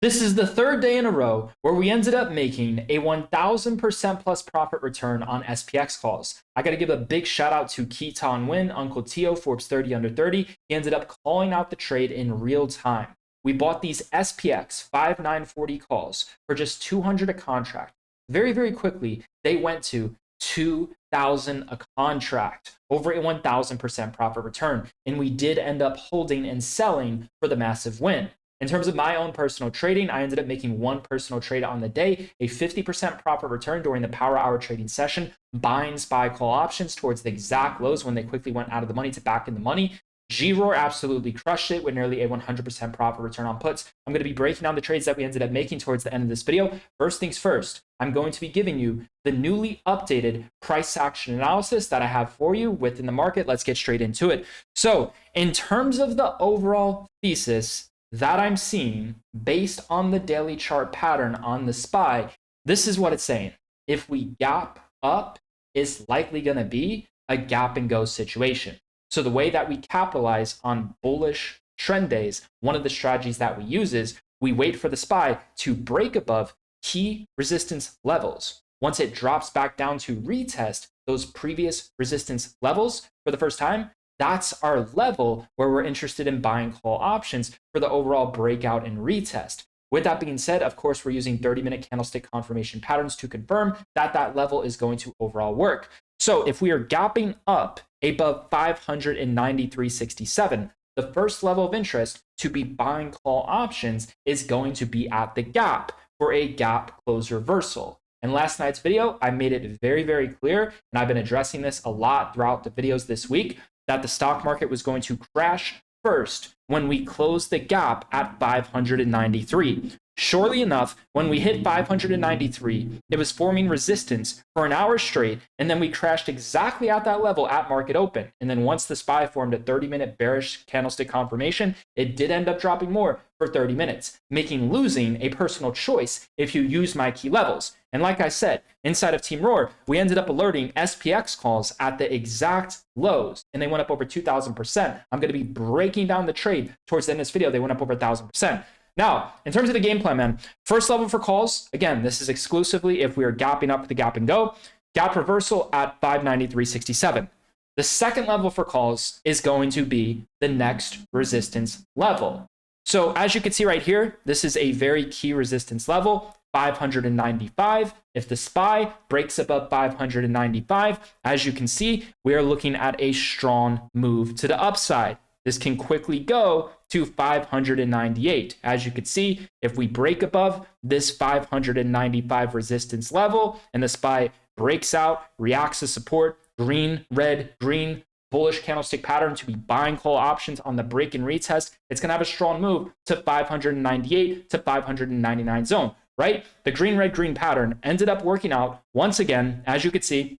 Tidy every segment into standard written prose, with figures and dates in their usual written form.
This is the third day in a row where we ended up making a 1000% plus profit return on SPX calls. I got to give a big shout out to Keaton Win, Uncle Tio, Forbes 30 under 30. He ended up calling out the trade in real time. We bought these SPX 5940 calls for just 200 a contract. Very, very quickly, they went to 2,000 a contract, over a 1000% profit return. And we did end up holding and selling for the massive win. In terms of my own personal trading, I ended up making one personal trade on the day, a 50% profit return during the power hour trading session, buying SPY call options towards the exact lows when they quickly went out of the money to back in the money. G-Roar absolutely crushed it with nearly a 100% profit return on puts. I'm going to be breaking down the trades that we ended up making towards the end of this video. First things first, I'm going to be giving you the newly updated price action analysis that I have for you within the market. Let's get straight into it. So in terms of the overall thesis that I'm seeing based on the daily chart pattern on the SPY, this is what it's saying. If we gap up, it's likely going to be a gap and go situation. So the way that we capitalize on bullish trend days, one of the strategies that we use is we wait for the SPY to break above key resistance levels. Once it drops back down to retest those previous resistance levels for the first time, that's our level where we're interested in buying call options for the overall breakout and retest. With that being said, of course, we're using 30-minute candlestick confirmation patterns to confirm that that level is going to overall work. So if we are gapping up above 593.67, the first level of interest to be buying call options is going to be at the gap for a gap close reversal. In last night's video, I made it very, very clear, and I've been addressing this a lot throughout the videos this week, that the stock market was going to crash first when we closed the gap at 593. Surely enough, when we hit 593, it was forming resistance for an hour straight, and then we crashed exactly at that level at market open. And then once the SPY formed a 30-minute bearish candlestick confirmation, it did end up dropping more for 30 minutes, making losing a personal choice if you use my key levels. And like I said, inside of Team Roar, we ended up alerting SPX calls at the exact lows, and they went up over 2,000%. I'm going to be breaking down the trade towards the end of this video. They went up over 1,000%. Now, in terms of the game plan, man, first level for calls, again, this is exclusively if we are gapping up the gap and go, gap reversal at 593.67. The second level for calls is going to be the next resistance level. So as you can see right here, this is a very key resistance level, 595. If the SPY breaks above 595, as you can see, we are looking at a strong move to the upside. This can quickly go to 598. As you can see, if we break above this 595 resistance level and the SPY breaks out, reacts to support, green, red, green, bullish candlestick pattern to be buying call options on the break and retest, it's going to have a strong move to 598 to 599 zone, right? The green, red, green pattern ended up working out once again, as you can see,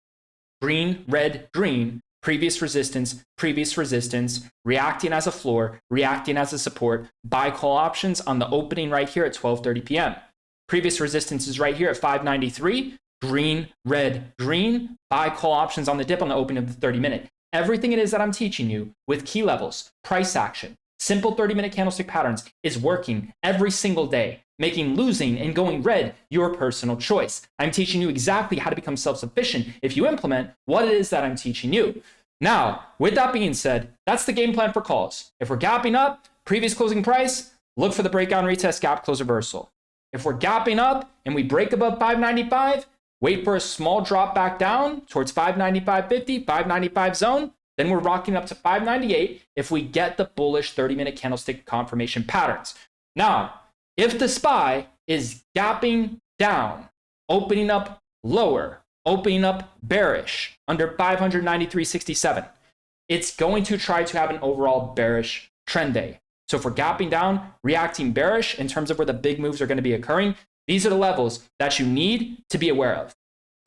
green, red, green, previous resistance, reacting as a floor, reacting as a support, buy call options on the opening right here at 12:30 p.m. Previous resistance is right here at 593, green, red, green, buy call options on the dip on the opening of the 30-minute. Everything it is that I'm teaching you with key levels, price action, simple 30-minute candlestick patterns is working every single day, making losing and going red your personal choice. I'm teaching you exactly how to become self-sufficient if you implement what it is that I'm teaching you. Now, with that being said, that's the game plan for calls. If we're gapping up, previous closing price, look for the breakout and retest gap close reversal. If we're gapping up and we break above 595, wait for a small drop back down towards 595.50, 595 zone, then we're rocking up to 598 if we get the bullish 30-minute candlestick confirmation patterns. Now, if the SPY is gapping down, opening up lower, opening up bearish under 593.67, it's going to try to have an overall bearish trend day. So if we're gapping down, reacting bearish in terms of where the big moves are going to be occurring, these are the levels that you need to be aware of.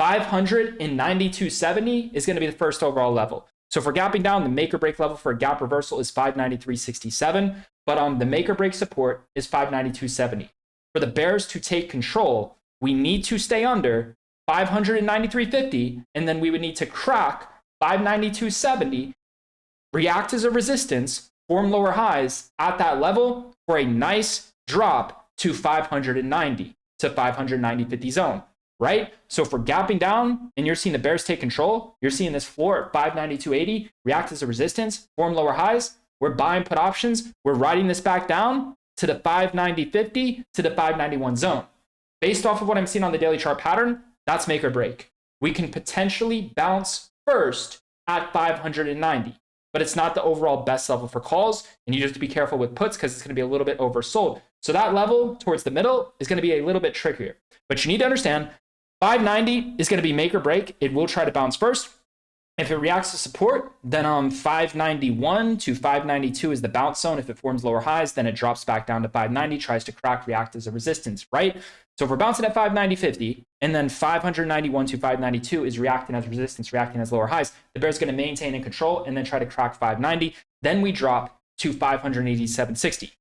592.70 is going to be the first overall level. So if we're gapping down, the make or break level for a gap reversal is 593.67, but the make or break support is 592.70. For the bears to take control, we need to stay under 593.50, and then we would need to crack 592.70, react as a resistance, form lower highs at that level for a nice drop to 590 to 590.50 zone, right? So if we're gapping down and you're seeing the bears take control, you're seeing this floor at 592.80 react as a resistance, form lower highs. We're buying put options. We're riding this back down to the 590.50 to the 591 zone. Based off of what I'm seeing on the daily chart pattern, that's make or break. We can potentially bounce first at 590, but it's not the overall best level for calls. And you just have to be careful with puts because it's going to be a little bit oversold. So that level towards the middle is going to be a little bit trickier. But you need to understand 590 is going to be make or break. It will try to bounce first. If it reacts to support, then 591 to 592 is the bounce zone. If it forms lower highs, then it drops back down to 590, tries to crack, react as a resistance, right? So if we're bouncing at 590.50 and then 591 to 592 is reacting as resistance, reacting as lower highs, the bear's going to maintain and control and then try to crack 590. Then we drop to 587.60.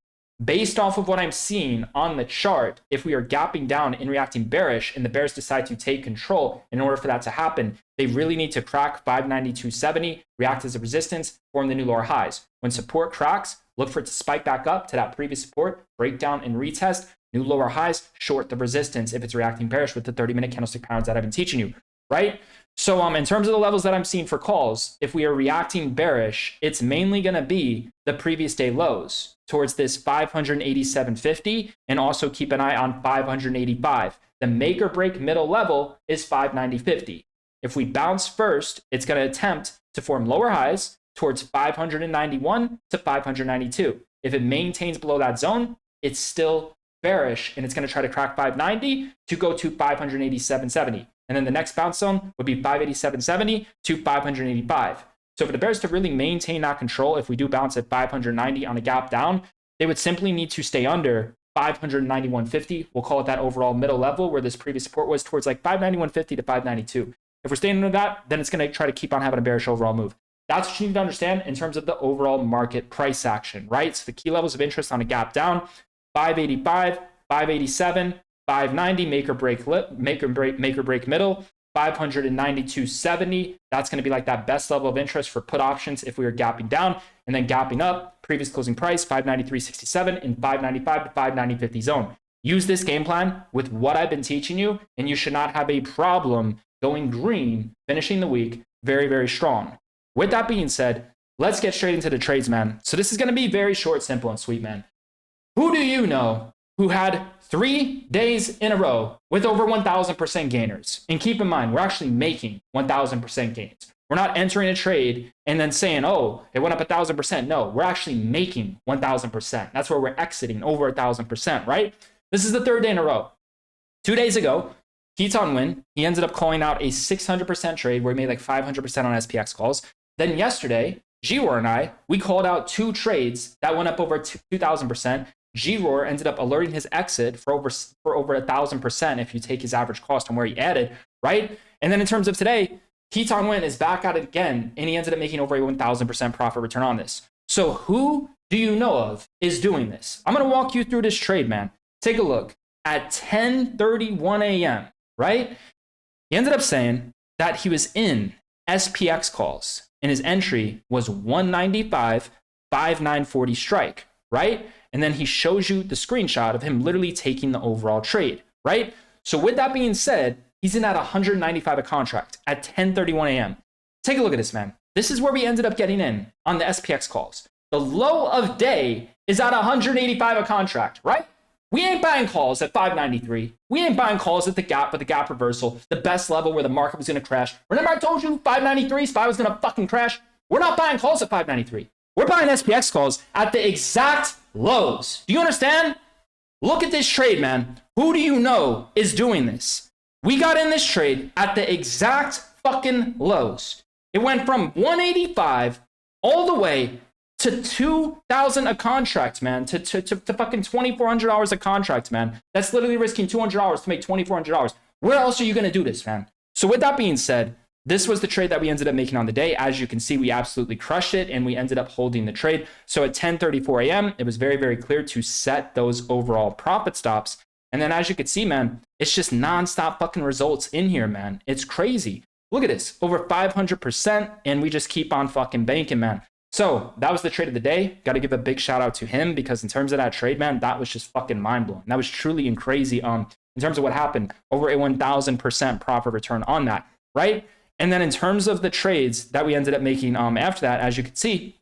Based off of what I'm seeing on the chart, if we are gapping down and reacting bearish and the bears decide to take control, in order for that to happen, they really need to crack 592.70, react as a resistance, form the new lower highs. When support cracks, look for it to spike back up to that previous support, break down and retest, new lower highs, short the resistance if it's reacting bearish with the 30-minute candlestick patterns that I've been teaching you, right? So in terms of the levels that I'm seeing for calls, if we are reacting bearish, it's mainly going to be the previous day lows towards this 587.50, and also keep an eye on 585. The make or break middle level is 590.50. If we bounce first, it's going to attempt to form lower highs towards 591 to 592. If it maintains below that zone, it's still bearish, and it's going to try to crack 590 to go to 587.70. And then the next bounce zone would be 587.70 to 585. So for the bears to really maintain that control, if we do bounce at 590 on a gap down, they would simply need to stay under 591.50. We'll call it that overall middle level where this previous support was, towards like 591.50 to 592. If we're staying under that, then it's going to try to keep on having a bearish overall move. That's what you need to understand in terms of the overall market price action, right? So the key levels of interest on a gap down, 585, 587, 590, make or break middle, 592.70. That's going to be like that best level of interest for put options if we are gapping down, and then gapping up, previous closing price 593.67 and 595 to 590.50 zone. Use this game plan with what I've been teaching you, and you should not have a problem going green, finishing the week very, very strong. With that being said, let's get straight into the trades, man. So this is going to be very short, simple, and sweet, man. Who do you know who had 3 days in a row with over 1,000% gainers? And keep in mind, we're actually making 1,000% gains. We're not entering a trade and then saying, oh, it went up 1,000%. No, we're actually making 1,000%. That's where we're exiting over 1,000%, right? This is the 3rd day in a row. 2 days ago, Keaton Win, he ended up calling out a 600% trade where he made like 500% on SPX calls. Then yesterday, G-Roar and I, we called out 2 trades that went up over 2,000%. G-Roar ended up alerting his exit for over 1,000% if you take his average cost on where he added, right? And then in terms of today, Keaton Win is back at it again, and he ended up making over a 1,000% profit return on this. So who do you know of is doing this? I'm going to walk you through this trade, man. Take a look. At 10:31 a.m., right? He ended up saying that he was in SPX calls, and his entry was 195, 5940 strike, right? And then he shows you the screenshot of him literally taking the overall trade, right? So with that being said, he's in at 195 a contract at 10:31 a.m. Take a look at this, man. This is where we ended up getting in on the SPX calls. The low of day is at 185 a contract, right? We ain't buying calls at 593. We ain't buying calls at the gap, but the gap reversal, the best level where the market was going to crash. Remember I told you 593, SPY was going to fucking crash? We're not buying calls at 593. We're buying SPX calls at the exact lows. Do you understand? Look at this trade, man. Who do you know is doing this? We got in this trade at the exact fucking lows. It went from 185 all the way to 2,000 a contract, man, to fucking $2,400 a contract, man. That's literally risking $200 to make $2,400. Where else are you going to do this, man? So with that being said, this was the trade that we ended up making on the day. As you can see, we absolutely crushed it, and we ended up holding the trade. So at 10:34 a.m., it was very, very clear to set those overall profit stops. And then as you can see, man, it's just nonstop fucking results in here, man. It's crazy. Look at this, over 500%, and we just keep on fucking banking, man. So that was the trade of the day. Got to give a big shout out to him because in terms of that trade, man, that was just fucking mind blowing. That was truly and crazy. In terms of what happened, over a 1,000% profit return on that, right? And then in terms of the trades that we ended up making after that, as you can see,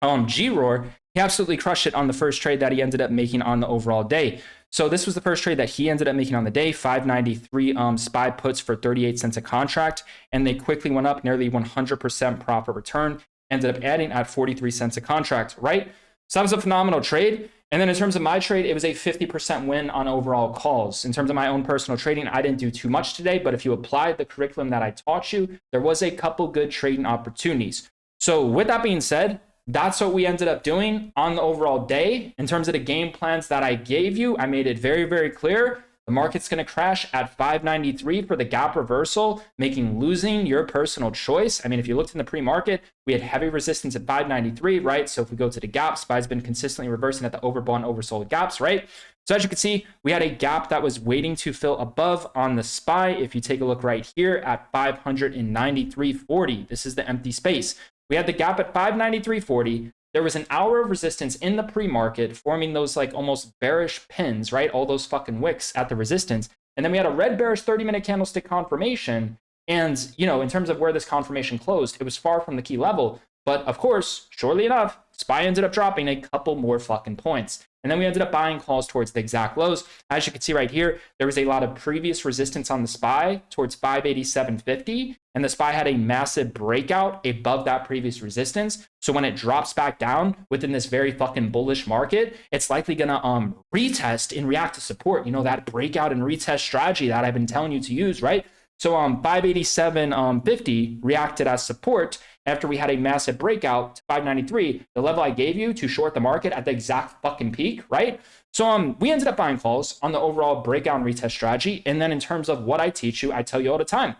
G-Roar, he absolutely crushed it on the first trade that he ended up making on the overall day. So this was the first trade that he ended up making on the day, 593 SPY puts for 38 cents a contract, and they quickly went up nearly 100% profit return, ended up adding at 43 cents a contract, right? So that was a phenomenal trade. And then in terms of my trade, it was a 50% win on overall calls. In terms of my own personal trading, I didn't do too much today, but if you applied the curriculum that I taught you, there was a couple good trading opportunities. So with that being said, that's what we ended up doing on the overall day. In terms of the game plans that I gave you, I made it very, very clear. The market's going to crash at 593 for the gap reversal, making losing your personal choice. I mean, if you looked in the pre-market, we had heavy resistance at 593, right? So if we go to the gap, SPY's been consistently reversing at the overbought and oversold gaps, right? So as you can see, we had a gap that was waiting to fill above on the SPY. If you take a look right here at 593.40, this is the empty space. We had the gap at 593.40. There was an hour of resistance in the pre-market forming those like almost bearish pins, right? All those fucking wicks at the resistance. And then we had a red bearish 30-minute candlestick confirmation. And, you know, in terms of where this confirmation closed, it was far from the key level. But of course, surely enough, SPY ended up dropping a couple more fucking points. And then we ended up buying calls towards the exact lows. As you can see right here, there was a lot of previous resistance on the SPY towards 587.50. And the SPY had a massive breakout above that previous resistance. So when it drops back down within this very fucking bullish market, it's likely going to retest and react to support. You know, that breakout and retest strategy that I've been telling you to use, right? So 587.50 reacted as support after we had a massive breakout to 593, the level I gave you to short the market at the exact fucking peak, right? So we ended up buying calls on the overall breakout and retest strategy. And then in terms of what I teach you, I tell you all the time,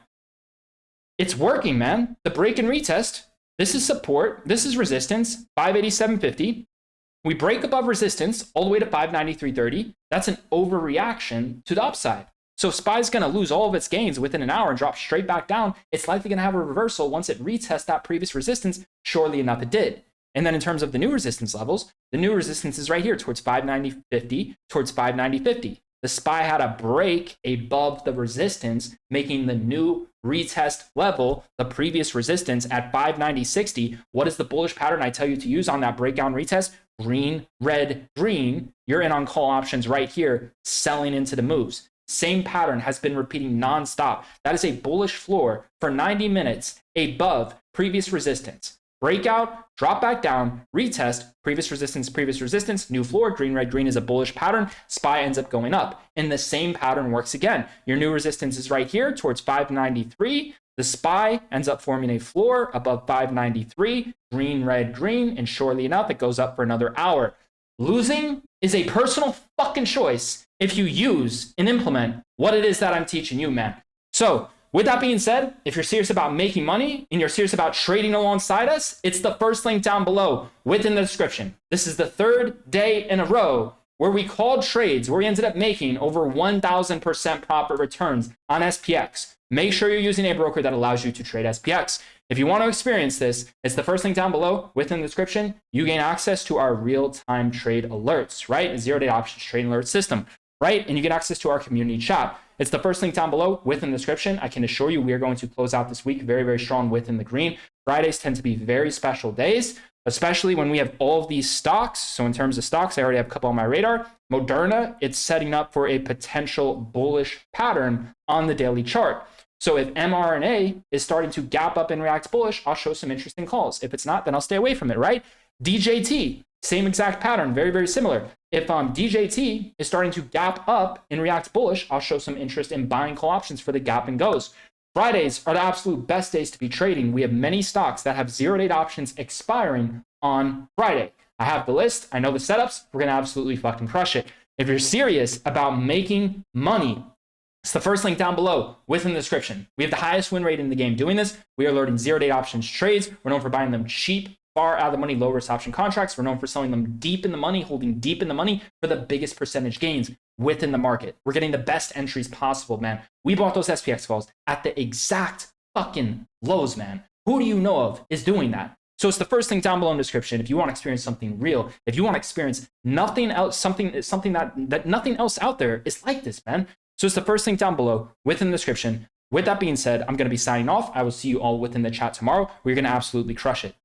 it's working, man. The break and retest, this is support, this is resistance, 587.50. We break above resistance all the way to 593.30. That's an overreaction to the upside. So if SPY's going to lose all of its gains within an hour and drop straight back down, it's likely going to have a reversal once it retests that previous resistance. Surely enough, it did. And then in terms of the new resistance levels, the new resistance is right here towards 590.50, towards 590.50. The SPY had a break above the resistance, making the new retest level the previous resistance at 590.60. What is the bullish pattern I tell you to use on that breakout and retest? Green, red, green. You're in on call options right here, selling into the moves. Same pattern has been repeating nonstop. That is a bullish floor for 90 minutes above previous resistance. Breakout, drop back down, retest, previous resistance, new floor, green, red, green is a bullish pattern. SPY ends up going up. And the same pattern works again. Your new resistance is right here towards 593. The SPY ends up forming a floor above 593, green, red, green, and surely enough, it goes up for another hour. Losing is a personal fucking choice if you use and implement what it is that I'm teaching you, man. So with that being said, if you're serious about making money and you're serious about trading alongside us, it's the first link down below within the description. This is the third day in a row where we called trades where we ended up making over 1,000% profit returns on SPX. Make sure you're using a broker that allows you to trade SPX. If you want to experience this, it's the first link down below within the description. You gain access to our real-time trade alerts, right? A zero-day options trading alert system, right? And you get access to our community chat. It's the first link down below within the description. I can assure you we are going to close out this week very, very strong within the green. Fridays tend to be very special days, especially when we have all of these stocks. So in terms of stocks, I already have a couple on my radar. Moderna, it's setting up for a potential bullish pattern on the daily chart. So if mRNA is starting to gap up and react bullish, I'll show some interesting calls. If it's not, then I'll stay away from it, right? DJT, same exact pattern, very, very similar. If DJT is starting to gap up and react bullish, I'll show some interest in buying call options for the gap and goes. Fridays are the absolute best days to be trading. We have many stocks that have zero-day options expiring on Friday. I have the list. I know the setups. We're going to absolutely fucking crush it. If you're serious about making money, it's the first link down below within the description. We have the highest win rate in the game doing this. We are alerting zero-day options trades. We're known for buying them cheap, far out of the money, low risk option contracts. We're known for selling them deep in the money, holding deep in the money for the biggest percentage gains within the market. We're getting the best entries possible, man. We bought those SPX calls at the exact fucking lows, man. Who do you know of is doing that? So it's the first thing down below in the description. If you want to experience something real, if you want to experience nothing else, something that nothing else out there is like this, man. So it's the first thing down below within the description. With that being said, I'm going to be signing off. I will see you all within the chat tomorrow. We're going to absolutely crush it.